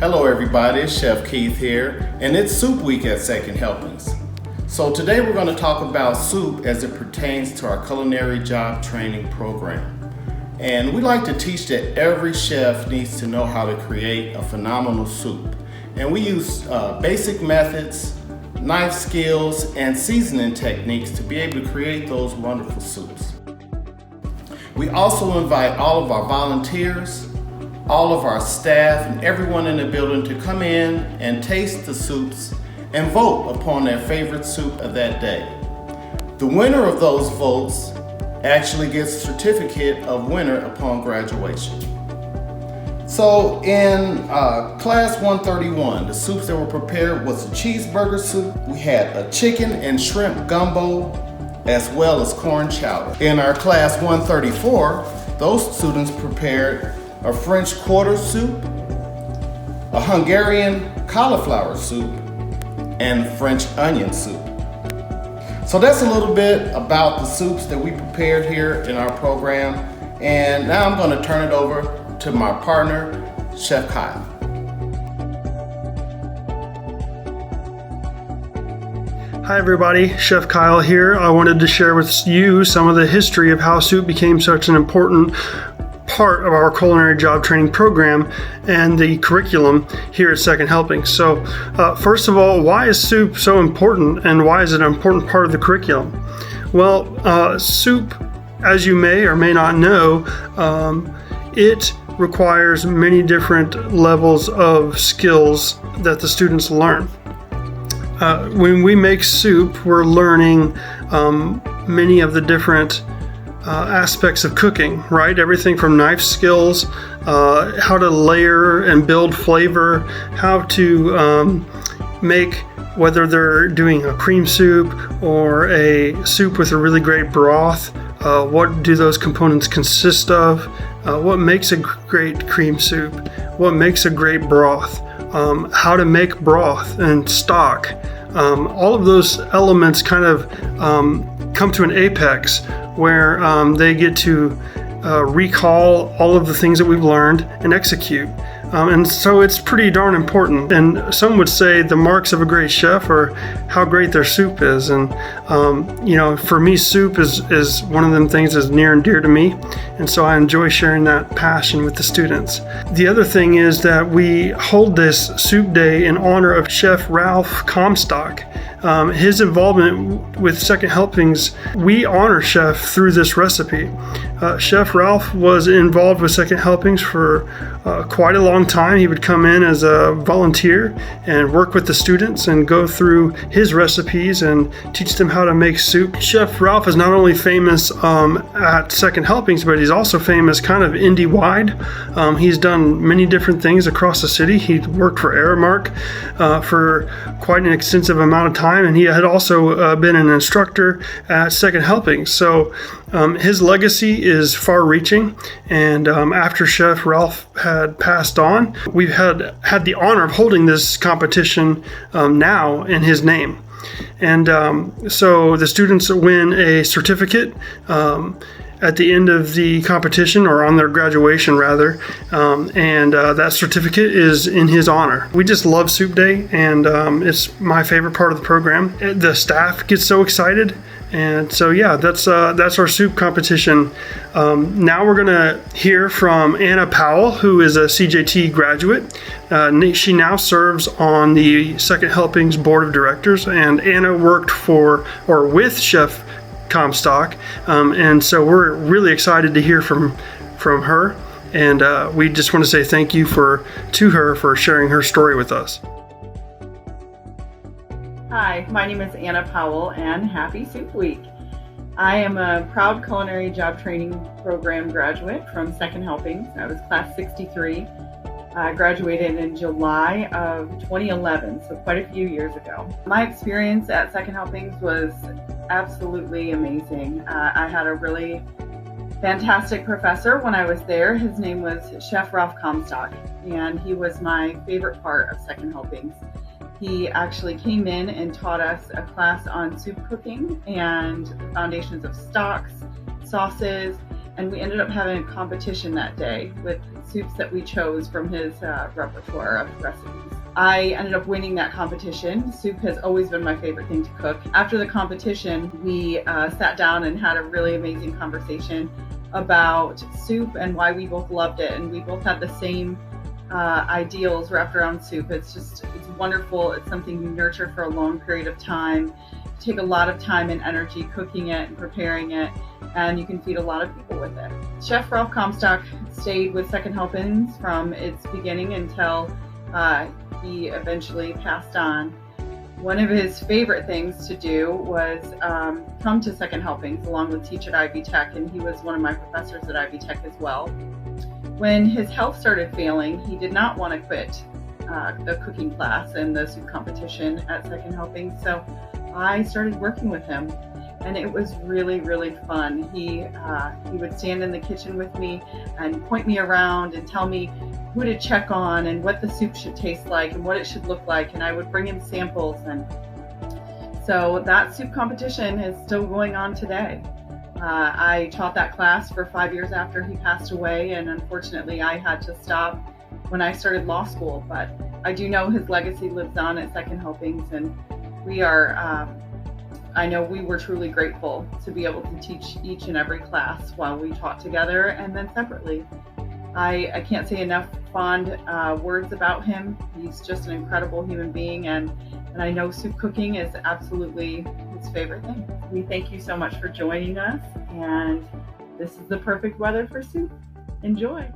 Hello everybody, it's Chef Keith here, and it's Soup Week at Second Helpings. So today we're going to talk about soup as it pertains to our Culinary Job Training program. And we like to teach that every chef needs to know how to create a phenomenal soup. And we use basic methods, knife skills, and seasoning techniques to be able to create those wonderful soups. We also invite all of our volunteers, all of our staff, and everyone in the building to come in and taste the soups and vote upon their favorite soup of that day. The winner of those votes actually gets a certificate of winner upon graduation. So in class 131, the soups that were prepared was a cheeseburger soup. We had a chicken and shrimp gumbo, as well as corn chowder. In our class 134, those students prepared a French quarter soup, a Hungarian cauliflower soup, and French onion soup. So that's a little bit about the soups that we prepared here in our program. And now I'm going to turn it over to my partner, Chef Kyle. Hi everybody, Chef Kyle here. I wanted to share with you some of the history of how soup became such an important part of our culinary job training program and the curriculum here at Second Helping. So first of all, why is soup so important and why is it an important part of the curriculum? Well, soup, as you may or may not know, it requires many different levels of skills that the students learn. When we make soup, we're learning many of the different aspects of cooking, right? Everything from knife skills, how to layer and build flavor, how to make, whether they're doing a cream soup or a soup with a really great broth, what do those components consist of, what makes a great cream soup, what makes a great broth, how to make broth and stock. All of those elements kind of come to an apex where they get to recall all of the things that we've learned and execute. And so it's pretty darn important. And some would say the marks of a great chef are how great their soup is. And, for me, soup is one of them things that's near and dear to me. And so I enjoy sharing that passion with the students. The other thing is that we hold this soup day in honor of Chef Ralph Comstock. His involvement with Second Helpings, we honor Chef through this recipe. Chef Ralph was involved with Second Helpings for quite a long time. He would come in as a volunteer and work with the students and go through his recipes and teach them how to make soup. Chef Ralph is not only famous at Second Helpings, but he's also famous kind of Indy-wide. He's done many different things across the city. He worked for Aramark for quite an extensive amount of time, and he had also been an instructor at Second Helpings. So his legacy is far-reaching, and after Chef Ralph had passed on, we've had the honor of holding this competition now in his name. And so the students win a certificate at the end of the competition, or on their graduation rather, and that certificate is in his honor. We just love Soup Day, and it's my favorite part of the program. The staff gets so excited, and so yeah, that's our soup competition. Now we're gonna hear from Anna Powell, who is a CJT graduate. She now serves on the Second Helpings Board of Directors, and Anna worked with Chef Comstock, and so we're really excited to hear from her, and we just want to say thank you to her for sharing her story with us. Hi, my name is Anna Powell, and happy Soup Week. I am a proud Culinary Job Training Program graduate from Second Helpings. I was class 63. I graduated in July of 2011, so quite a few years ago. My experience at Second Helpings was absolutely amazing. I had a really fantastic professor when I was there. His name was Chef Ralph Comstock, and he was my favorite part of Second Helpings. He actually came in and taught us a class on soup cooking and the foundations of stocks, sauces, and we ended up having a competition that day with soups that we chose from his repertoire of recipes. I ended up winning that competition. Soup has always been my favorite thing to cook. After the competition, we sat down and had a really amazing conversation about soup and why we both loved it, and we both had the same ideals wrapped around soup. It's wonderful. It's something you nurture for a long period of time. You take a lot of time and energy cooking it and preparing it, and you can feed a lot of people with it. Chef Ralph Comstock stayed with Second Helpings from its beginning until he eventually passed on. One of his favorite things to do was come to Second Helpings along with teach at Ivy Tech, and he was one of my professors at Ivy Tech as well. When his health started failing, he did not want to quit the cooking class and the soup competition at Second Helpings, so I started working with him, and it was really, really fun. He would stand in the kitchen with me and point me around and tell me who to check on and what the soup should taste like and what it should look like, and I would bring him samples. And so that soup competition is still going on today. I taught that class for 5 years after he passed away, and unfortunately I had to stop when I started law school, but I do know his legacy lives on at Second Helpings, and we are I know we were truly grateful to be able to teach each and every class while we taught together and then separately. I can't say enough fond words about him. He's just an incredible human being, and I know soup cooking is absolutely his favorite thing. We thank you so much for joining us, and this is the perfect weather for soup. Enjoy.